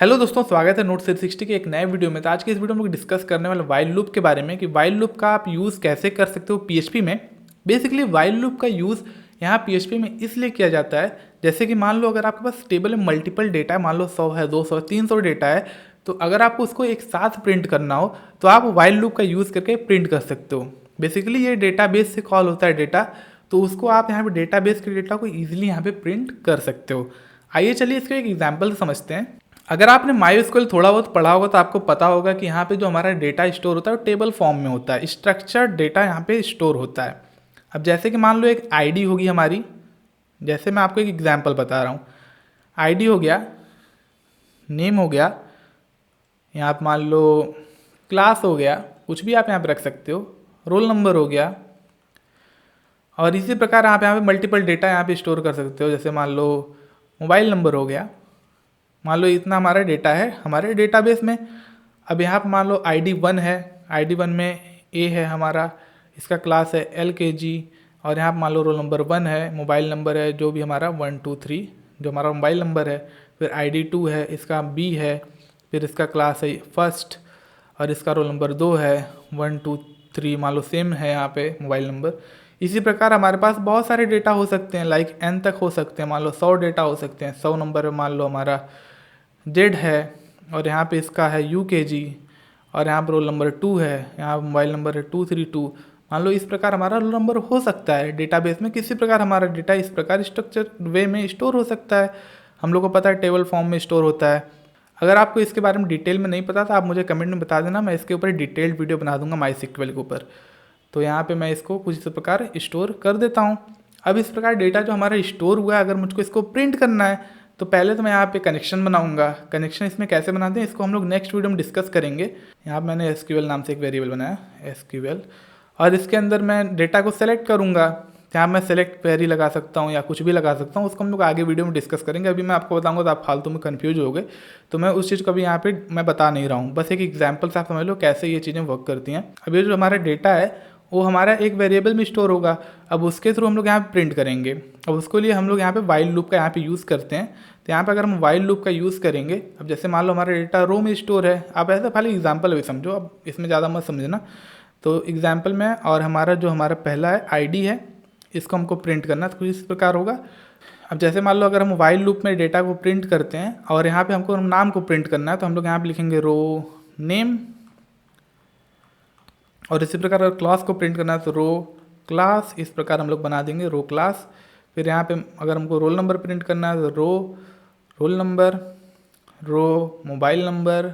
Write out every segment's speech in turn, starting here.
Hello दोस्तों, स्वागत है नोट 360 के एक नए वीडियो में। तो आज के इस वीडियो में हम लोग डिस्कस करने वाले वाइल लूप के बारे में कि वाइल लूप का आप यूज़ कैसे कर सकते हो पीएचपी में। बेसिकली वाइल लूप का यूज़ यहाँ पीएचपी में इसलिए किया जाता है, जैसे कि मान लो अगर आपके पास टेबल में मल्टीपल डेटा है, मान लो 100 है, 200 है, 300 डेटा है, तो अगर आपको उसको एक साथ प्रिंट करना हो तो आप वाइल लूप का यूज़ करके प्रिंट कर सकते हो। बेसिकली ये डेटाबेस से कॉल होता है डेटा, तो उसको आप यहाँ पे डेटाबेस के डेटा को ईजिली यहाँ पे प्रिंट कर सकते हो। आइए चलिए इसको एक एग्जाम्पल समझते हैं। अगर आपने माइस्क्यूएल थोड़ा बहुत पढ़ा होगा तो आपको पता होगा कि यहाँ पे जो हमारा डेटा स्टोर होता है वो टेबल फॉर्म में होता है, स्ट्रक्चर्ड डेटा यहाँ पे स्टोर होता है। अब जैसे कि मान लो एक आईडी होगी हमारी, जैसे मैं आपको एक एग्जांपल बता रहा हूँ। आईडी हो गया, नेम हो गया, यहाँ पे मान लो क्लास हो गया, कुछ भी आप यहाँ पे रख सकते हो, रोल नंबर हो गया, और इसी प्रकार आप यहाँ पे मल्टीपल डेटा यहाँ पे स्टोर कर सकते हो। जैसे मान लो मोबाइल नंबर हो गया, मान लो इतना हमारा डेटा है हमारे डेटाबेस में। अब यहाँ पर मान लो आईडी 1 है, आईडी 1 में ए है हमारा, इसका क्लास है LKG, और यहाँ पर मान लो रोल नंबर 1 है, मोबाइल नंबर है जो भी हमारा 1 2 3 जो हमारा मोबाइल नंबर है। फिर आईडी 2 है, इसका B है, फिर इसका क्लास है फर्स्ट, और इसका रोल नंबर 2 है, 1 2 3 मान लो सेम है यहाँ पे मोबाइल नंबर। इसी प्रकार हमारे पास बहुत सारे डेटा हो सकते हैं, लाइक N तक हो सकते हैं, मान लो 100 डेटा हो सकते हैं। 100 नंबर में मान लो हमारा जेड है, और यहाँ पे इसका है UKG, और यहाँ पर रोल नंबर 2 है, यहाँ पर मोबाइल नंबर है 232। मान लो इस प्रकार हमारा रोल नंबर हो सकता है डेटाबेस में। किसी प्रकार हमारा डेटा इस प्रकार स्ट्रक्चर वे में स्टोर हो सकता है। हम लोग को पता है टेबल फॉर्म में स्टोर होता है। अगर आपको इसके बारे में डिटेल में नहीं पता तो आप मुझे कमेंट में बता देना, मैं इसके ऊपर डिटेल्ड वीडियो बना दूंगा माईस्क्यूएल के ऊपर। तो यहाँ पे मैं इसको कुछ इस प्रकार स्टोर कर देता हूँ। अब इस प्रकार डेटा जो हमारा स्टोर हुआ है, अगर मुझको इसको प्रिंट करना है तो पहले तो मैं यहाँ पे कनेक्शन बनाऊंगा। कनेक्शन इसमें कैसे बनाते हैं इसको हम लोग नेक्स्ट वीडियो में डिस्कस करेंगे। यहाँ पे मैंने SQL नाम से एक वेरिएबल बनाया, SQL, और इसके अंदर मैं डेटा को सेलेक्ट करूँगा। यहाँ मैं सेलेक्ट क्वेरी लगा सकता हूँ या कुछ भी लगा सकता हूँ, उसको हम लोग आगे वीडियो में डिस्कस करेंगे। अभी मैं आपको बताऊँगा तो आप फालतू में कन्फ्यूज हो गए, तो मैं उस चीज़ को भी यहाँ पे मैं बता नहीं रहा हूँ, बस एक एग्जाम्पल से आप समझ लो कैसे ये चीज़ें वर्क करती हैं। अब ये जो हमारा डेटा है वो हमारा एक वेरिएबल में स्टोर होगा। अब उसके थ्रू हम लोग यहाँ पे प्रिंट करेंगे। अब उसको लिए हम लोग यहाँ पे वाइल लूप का यहाँ पे यूज़ करते हैं। तो यहाँ पे अगर हम वाइल लूप का यूज़ करेंगे, अब जैसे मान लो हमारा डेटा रो में स्टोर है, आप ऐसा खाली एग्जांपल भी समझो, अब इसमें ज़्यादा मत समझना। तो एग्जांपल में, और हमारा जो हमारा पहला है आईडी है, इसको हमको प्रिंट करना तो कुछ इस प्रकार होगा। अब जैसे मान लो अगर हम वाइल लूप में डेटा को प्रिंट करते हैं और यहाँ पर हमको नाम को प्रिंट करना है, तो हम लोग यहाँ पर लिखेंगे रो नेम, और इसी प्रकार अगर क्लास को प्रिंट करना है तो रो क्लास, इस प्रकार हम लोग बना देंगे रो क्लास। फिर यहाँ पे अगर हमको रोल नंबर प्रिंट करना है तो रो रोल नंबर, रो मोबाइल नंबर,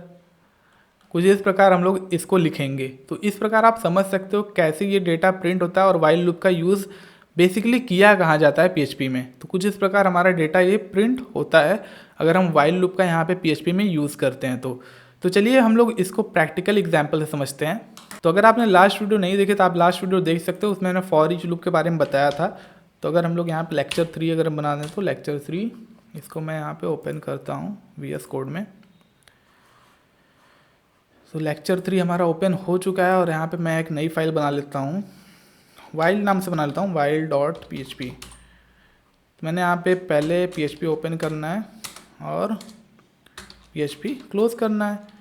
कुछ इस प्रकार हम लोग इसको लिखेंगे। तो इस प्रकार आप समझ सकते हो कैसे ये डेटा प्रिंट होता है और वाइल लूप का यूज़ बेसिकली किया कहाँ जाता है पीएचपी में। तो कुछ इस प्रकार हमारा डेटा ये प्रिंट होता है अगर हम वाइल लूप का यहाँ पे पीएचपी में यूज़ करते हैं। तो चलिए हम लोग इसको प्रैक्टिकल एग्जाम्पल से समझते हैं। तो अगर आपने लास्ट वीडियो नहीं देखे तो आप लास्ट वीडियो देख सकते हो, उसमें मैंने फॉर ईच लूप के बारे में बताया था। तो अगर हम लोग यहाँ पे लेक्चर 3 अगर हम बना दें तो लेक्चर 3, इसको मैं यहाँ पे ओपन करता हूँ VS कोड में। तो लेक्चर 3 हमारा ओपन हो चुका है, और यहाँ पे मैं एक नई फाइल बना लेता हूँ, वाइल नाम से बना लेता हूँ, while.php। मैंने यहाँ पे पहले PHP ओपन करना है और PHP क्लोज करना है।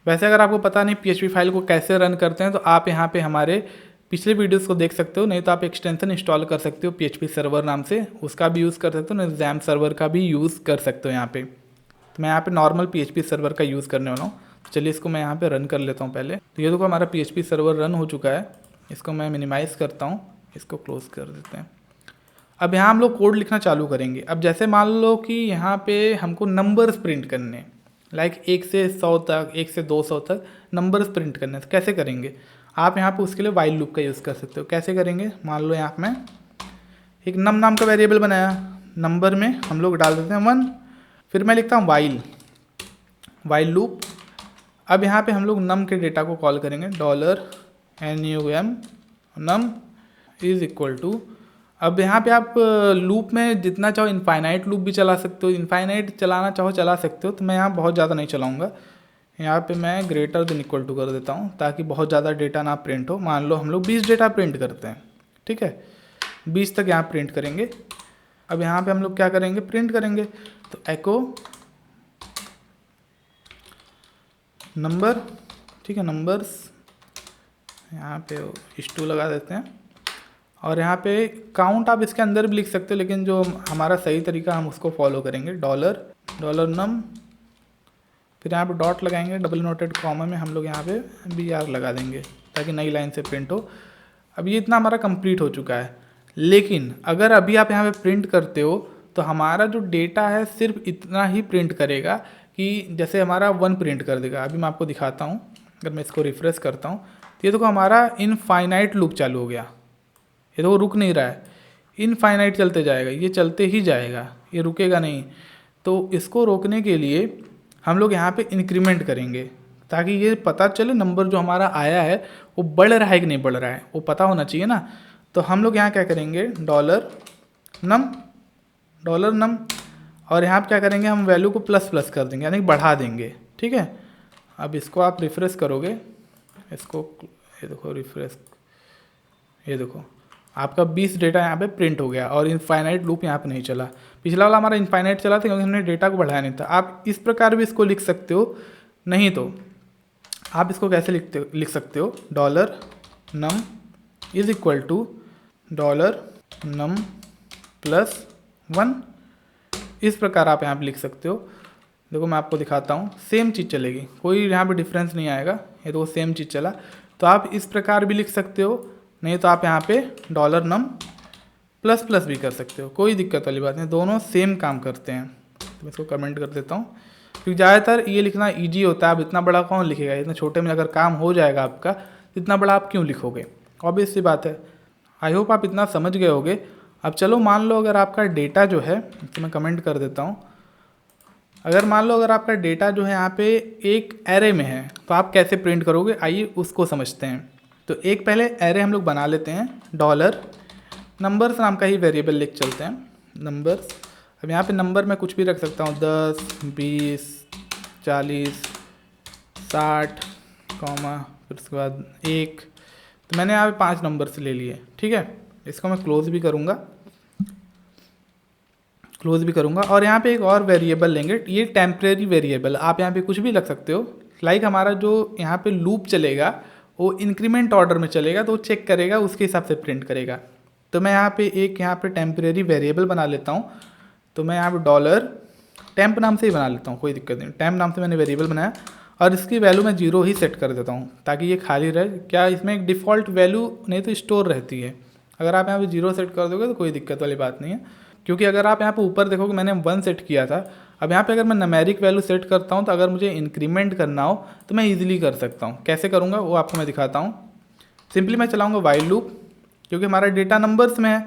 वैसे अगर आपको पता नहीं PHP फाइल को कैसे रन करते हैं तो आप यहाँ पे हमारे पिछले वीडियोस को देख सकते हो, नहीं तो आप एक्सटेंशन इंस्टॉल कर सकते हो PHP सर्वर नाम से, उसका भी यूज़ कर सकते हो, नहीं XAMPP सर्वर का भी यूज़ कर सकते हो यहाँ पे। तो मैं यहाँ पे नॉर्मल PHP सर्वर का यूज़ करने वाला हूँ। तो चलिए इसको मैं यहाँ पे रन कर लेता हूँ पहले। तो ये देखो हमारा PHP सर्वर रन हो चुका है। इसको मैं मिनिमाइज़ करता हूँ, इसको क्लोज कर देते हैं। अब यहाँ हम लोग कोड लिखना चालू करेंगे। अब जैसे मान लो कि यहाँ पे हमको नंबर्स प्रिंट करने, लाइक 1 से 100 तक, 1 से 200 तक नंबर्स प्रिंट करने, तो कैसे करेंगे आप यहाँ पे उसके लिए वाइल लूप का यूज़ कर सकते हो। कैसे करेंगे, मान लो यहाँ पे मैं एक नम नाम का वेरिएबल बनाया, नंबर में हम लोग डाल देते हैं 1, फिर मैं लिखता हूँ वाइल लूप। अब यहाँ पे हम लोग नम के डेटा को कॉल करेंगे, $num num is equal to. अब यहाँ पे आप लूप में जितना चाहो इनफाइनाइट लूप भी चला सकते हो, इनफाइनाइट चलाना चाहो चला सकते हो। तो मैं यहाँ बहुत ज़्यादा नहीं चलाऊँगा, यहाँ पे मैं ग्रेटर देन इक्वल टू कर देता हूँ ताकि बहुत ज़्यादा डेटा ना प्रिंट हो। मान लो हम लोग 20 डेटा प्रिंट करते हैं, ठीक है, 20 तक यहाँ प्रिंट करेंगे। अब यहाँ पे हम लोग क्या करेंगे, प्रिंट करेंगे। तो एको नंबर, ठीक है, नंबर्स, यहाँ पे *2 लगा देते हैं। और यहाँ पे काउंट आप इसके अंदर भी लिख सकते हो, लेकिन जो हमारा सही तरीका हम उसको फॉलो करेंगे। डॉलर नम, फिर यहाँ पे डॉट लगाएंगे, डबल नोटेड कॉमा में हम लोग यहाँ पे BR लगा देंगे ताकि नई लाइन से प्रिंट हो। अब ये इतना हमारा कंप्लीट हो चुका है, लेकिन अगर अभी आप यहाँ पे प्रिंट करते हो तो हमारा जो डेटा है सिर्फ इतना ही प्रिंट करेगा कि जैसे हमारा 1 प्रिंट कर देगा। अभी मैं आपको दिखाता हूँ, अगर मैं इसको रिफ्रेश करता हूँ तो ये देखो हमारा इनफाइनाइट लूप चालू हो गया। ये तो रुक नहीं रहा है, इनफाइनाइट चलते जाएगा, ये चलते ही जाएगा, ये रुकेगा नहीं। तो इसको रोकने के लिए हम लोग यहाँ पे इंक्रीमेंट करेंगे ताकि ये पता चले नंबर जो हमारा आया है वो बढ़ रहा है कि नहीं बढ़ रहा है, वो पता होना चाहिए ना। तो हम लोग यहाँ क्या करेंगे, डॉलर नम, और यहाँ पे क्या करेंगे, हम वैल्यू को प्लस कर देंगे, यानी बढ़ा देंगे, ठीक है। अब इसको आप रिफ्रेश करोगे, इसको ये देखो रिफ्रेश, ये देखो आपका 20 डेटा यहाँ पे प्रिंट हो गया और इनफाइनाइट लूप यहाँ पे नहीं चला। पिछला वाला हमारा इनफाइनाइट चला था क्योंकि हमने डेटा को बढ़ाया नहीं था। आप इस प्रकार भी इसको लिख सकते हो, नहीं तो आप इसको कैसे लिख सकते हो, dollar num is equal to dollar num plus 1। इस प्रकार आप यहाँ पे लिख सकते हो। देखो मैं आपको दिखाता हूँ, सेम चीज़ चलेगी, कोई यहाँ पे डिफरेंस नहीं आएगा। ये तो सेम चीज़ चला, तो आप इस प्रकार भी लिख सकते हो, नहीं तो आप यहाँ पे डॉलर नम प्लस भी कर सकते हो, कोई दिक्कत वाली बात नहीं, दोनों सेम काम करते हैं। तो मैं इसको कमेंट कर देता हूँ, क्योंकि ज़्यादातर ये लिखना ईजी होता है। अब इतना बड़ा कौन लिखेगा, इतने छोटे में अगर काम हो जाएगा आपका, तो इतना बड़ा आप क्यों लिखोगे, ऑब्वियस सी बात है। आई होप आप इतना समझ गए होगे। अब चलो मान लो अगर आपका डेटा जो है, तो मैं कमेंट कर देता हूँ, अगर मान लो अगर आपका डेटा जो है यहाँ पे एक एरे में है तो आप कैसे प्रिंट करोगे, आइए उसको समझते हैं। तो एक पहले एरे हम लोग बना लेते हैं, डॉलर नंबर्स नाम का ही वेरिएबल लिख चलते हैं, नंबर्स। अब यहाँ पे नंबर मैं कुछ भी रख सकता हूँ, 10, 20, 40, 60, फिर उसके बाद 1। तो मैंने यहाँ पे 5 नंबर्स ले लिए, ठीक है। इसको मैं क्लोज भी करूँगा और यहाँ पे एक और वेरिएबल लेंगे, ये टेम्परेरी वेरिएबल, आप यहाँ पे कुछ भी रख सकते हो। लाइक हमारा जो यहाँ पे लूप चलेगा वो इंक्रीमेंट ऑर्डर में चलेगा, तो वो चेक करेगा, उसके हिसाब से प्रिंट करेगा। तो मैं यहाँ पे टेम्परेरी वेरिएबल बना लेता हूँ। तो मैं यहाँ पे डॉलर टेम्प नाम से ही बना लेता हूँ, कोई दिक्कत नहीं। टेम्प नाम से मैंने वेरिएबल बनाया और इसकी वैल्यू मैं 0 ही सेट कर देता हूँ ताकि ये खाली रहे। क्या इसमें एक डिफ़ॉल्ट वैल्यू नहीं तो स्टोर रहती है, अगर आप यहाँ पे 0 सेट कर दोगे तो कोई दिक्कत वाली बात नहीं है। क्योंकि अगर आप यहाँ पे ऊपर देखोगे मैंने 1 सेट किया था, अब यहाँ पे अगर मैं न्यूमेरिक वैल्यू सेट करता हूँ तो अगर मुझे इंक्रीमेंट करना हो तो मैं इजीली कर सकता हूँ। कैसे करूँगा वो आपको मैं दिखाता हूँ। सिंपली मैं चलाऊँगा वाइल लूप, क्योंकि हमारा डेटा नंबर्स में है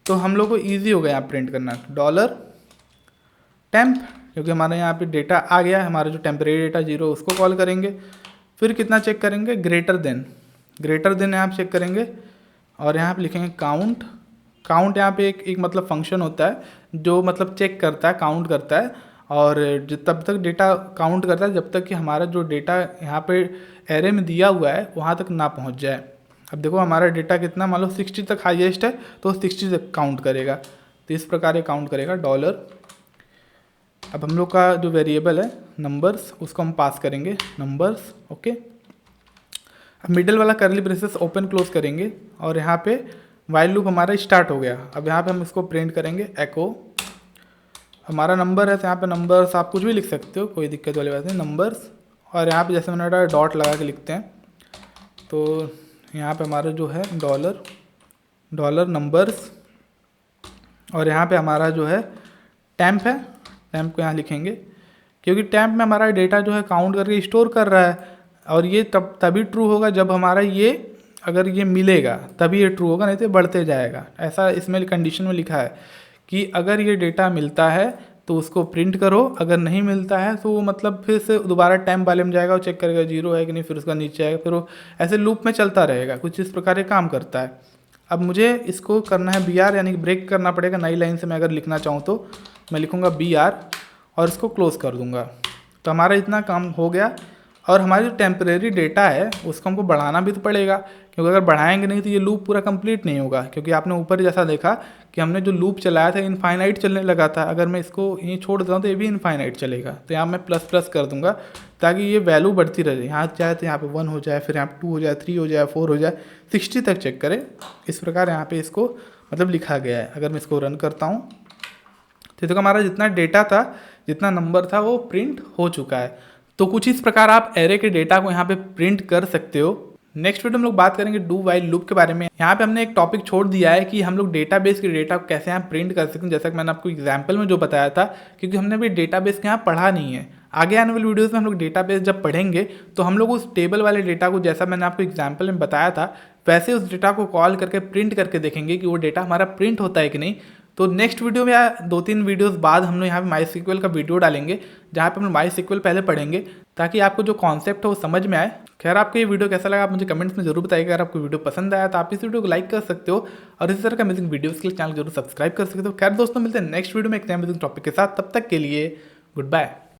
तो हम लोग को ईजी होगा यहाँ प्रिंट करना। डॉलर टेम्प, क्योंकि हमारे यहाँ पे डेटा आ गया, हमारा जो टेम्परेरी डेटा 0 उसको कॉल करेंगे। फिर कितना चेक करेंगे, ग्रेटर देन यहाँ पे चेक करेंगे और यहाँ पे लिखेंगे काउंट यहाँ पे एक मतलब फंक्शन होता है जो मतलब चेक करता है, काउंट करता है और तब तक डेटा काउंट करता है जब तक कि हमारा जो डेटा यहाँ पे एरे में दिया हुआ है वहाँ तक ना पहुँच जाए। अब देखो हमारा डेटा कितना, मान लो 60 तक हाईएस्ट है तो 60 तक काउंट करेगा, तो इस प्रकार ये काउंट करेगा डॉलर। अब हम लोग का जो वेरिएबल है नंबर्स, उसको हम पास करेंगे नंबर्स, ओके। अब मिडिल वाला करली ब्रेसेस ओपन क्लोज करेंगे और यहाँ पे वाइल लूप हमारा स्टार्ट हो गया। अब यहाँ पे हम इसको प्रिंट करेंगे एको, हमारा नंबर है तो यहाँ पे नंबर्स आप कुछ भी लिख सकते हो, कोई दिक्कत वाली बात नहीं, नंबर्स। और यहाँ पे जैसे मैंने डॉट लगा के लिखते हैं, तो यहाँ पे हमारा जो है डॉलर नंबर्स और यहाँ पे हमारा जो है टेम्प है, टेम्प को यहाँ लिखेंगे क्योंकि टेम्प में हमारा डेटा जो है काउंट करके स्टोर कर रहा है और ये तभी ट्रू होगा जब हमारा ये अगर ये मिलेगा तभी ये ट्रू होगा, नहीं तो बढ़ते जाएगा। ऐसा इसमें कंडीशन में लिखा है कि अगर ये डेटा मिलता है तो उसको प्रिंट करो, अगर नहीं मिलता है तो वो मतलब फिर से दोबारा टेम्प वाले में जाएगा और चेक करेगा 0 है कि नहीं, फिर उसका नीचे आएगा, फिर वो ऐसे लूप में चलता रहेगा। कुछ इस प्रकार ये काम करता है। अब मुझे इसको करना है BR, यानी कि ब्रेक करना पड़ेगा। नई लाइन से मैं अगर लिखना चाहूँ तो मैं लिखूँगा BR और इसको क्लोज कर दूँगा। तो हमारा इतना काम हो गया। और हमारी जो टेम्परेरी डेटा है उसको हमको बढ़ाना भी तो पड़ेगा, क्योंकि अगर बढ़ाएंगे नहीं तो ये लूप पूरा कंप्लीट नहीं होगा। क्योंकि आपने ऊपर जैसा देखा कि हमने जो लूप चलाया था इनफाइनाइट चलने लगा था, अगर मैं इसको यहीं छोड़ देता हूँ तो ये भी इनफाइनाइट चलेगा। तो यहाँ मैं प्लस प्लस कर दूंगा ताकि ये वैल्यू बढ़ती रहे, यहाँ चाहे तो यहाँ पे 1 हो जाए, फिर यहाँ पे 2 हो जाए, 3 हो जाए, 4 हो जाए, 60 तक चेक करें। इस प्रकार यहाँ पे इसको मतलब लिखा गया है। अगर मैं इसको रन करता हूँ तो देखो हमारा जितना डेटा था, जितना नंबर था वो प्रिंट हो चुका है। तो कुछ इस प्रकार आप एरे के डेटा को यहाँ पे प्रिंट कर सकते हो। नेक्स्ट वीडियो में लोग बात करेंगे डू वाइल लूप के बारे में। यहाँ पे हमने एक टॉपिक छोड़ दिया है कि हम लोग डेटाबेस के डेटा को कैसे यहाँ प्रिंट कर सकते हैं, जैसा कि मैंने आपको एग्जांपल में जो बताया था, क्योंकि हमने अभी डेटाबेस के यहाँ पढ़ा नहीं है। आगे आने वाली वीडियोस में हम लोग डेटाबेस जब पढ़ेंगे तो हम लोग उस टेबल वाले डेटा को, जैसा मैंने आपको एग्जाम्पल में बताया था, वैसे उस डेटा को कॉल करके प्रिंट करके देखेंगे कि वो डेटा हमारा प्रिंट होता है कि नहीं। तो नेक्स्ट वीडियो में या 2-3 वीडियोस बाद हम लोग यहाँ पे माई का वीडियो डालेंगे, जहाँ पे हम माई पहले पढ़ेंगे, ताकि आपको जो कॉन्सेप्ट है वो समझ में आए। खैर आपको ये वीडियो कैसा लगा आप मुझे कमेंट्स में जरूर बताइएगा। अगर आपको वीडियो पसंद आया तो आप इस वीडियो को लाइक कर सकते हो और इसी तरह का अमेजिंग वीडियोस के लिए चैनल जरूर सब्सक्राइब कर सकते हो। खैर दोस्तों, मिलते हैं नेक्स्ट वीडियो में एक नए अमेजिंग टॉपिक के साथ। तब तक के लिए गुड बाय।